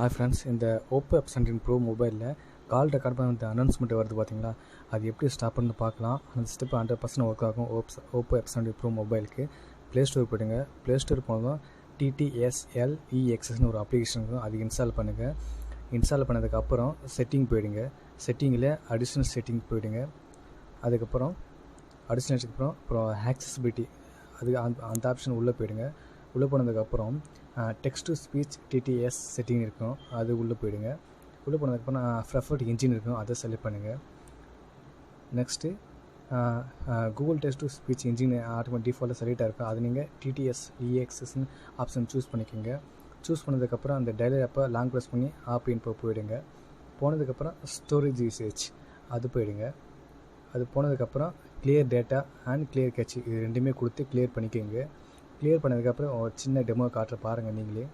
Hi friends, இந்த Oppo f17 Pro மொபைலில் call record பண்ண வந்து அனௌன்ஸ்மெண்ட் வருது பார்த்தீங்களா? அது எப்படி ஸ்டாப் பண்ணி பார்க்கலாம். அந்த ஸ்டெப் 100% ஒர்க் ஆகும். Oppo f17 Pro மொபைலுக்கு ப்ளே ஸ்டோர் போய்டுங்க. ப்ளே ஸ்டோர் போனதும் TTSLEXன்னு ஒரு அப்ளிகேஷன் இருக்கும், அது இன்ஸ்டால் பண்ணுங்கள். இன்ஸ்டால் பண்ணதுக்கப்புறம் செட்டிங் போயிடுங்க. செட்டிங்கில் அடிஷ்னல் செட்டிங் போயிடுங்க. அதுக்கப்புறம் அப்புறம் ஆக்சசிபிலிட்டி அது அந்த ஆப்ஷன் உள்ளே போயிடுங்க. உள்ளே போனதுக்கப்புறம் text to speech TTS setting இருக்கும், அது உள்ளே போயிடுங்க. உள்ளே போனதுக்கப்புறம் ப்ரெஃபர்ட் இன்ஜின் இருக்கும், அதை செலக்ட் பண்ணுங்கள். Next Google text to speech engine automatic டிஃபால்ட்டாக செலக்டாக இருக்கும், அது நீங்கள் TTSLEXன்னு ஆப்ஷன் சூஸ் பண்ணிக்கோங்க. சூஸ் பண்ணதுக்கப்புறம் அந்த டயலர் அப்போ லாங் ப்ரெஸ் பண்ணி ஆப் இன்போ போயிடுங்க. போனதுக்கப்புறம் ஸ்டோரேஜ் யூசேஜ் அது போயிடுங்க. அது போனதுக்கப்புறம் clear data and clear catch இது ரெண்டுமே கொடுத்து கிளியர் பண்ணிக்கோங்க. கிளியர் பண்ணதுக்கப்புறம் ஒரு சின்ன டெமோ காட்டுற பாருங்கள் நீங்களே.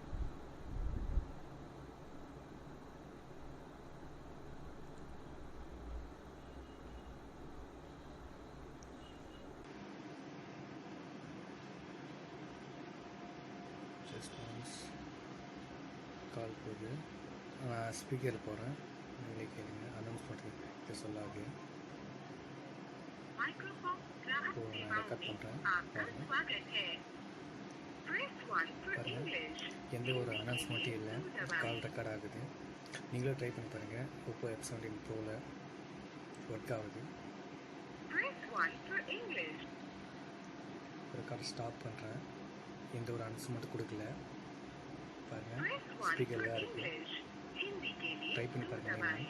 கால் போகுது, ஸ்பீக்கர் போகிறேன், நீங்களே கேளுங்க. அனௌன்ஸ் பண்ணுறது சொல்லாது. ரெக்கார்ட் பண்ணுறேன் பாருங்கள். எந்த ஒரு அனௌன்ஸ்மெண்ட்டும் இல்லை, கால் ரெக்கார்ட் ஆகுது. நீங்களும் ட்ரை பண்ணி பாருங்கள். Oppo f17 Proவில் ஒர்க் ஆகுது. ரெக்கார்ட் ஸ்டாப் பண்ணுறேன். எந்த ஒரு அனௌன்ஸ்மெண்ட்டும் கொடுக்கல பாருங்கள். ஸ்பீக்கர் தான் இருக்குது. ட்ரை பண்ணி பாருங்கள்.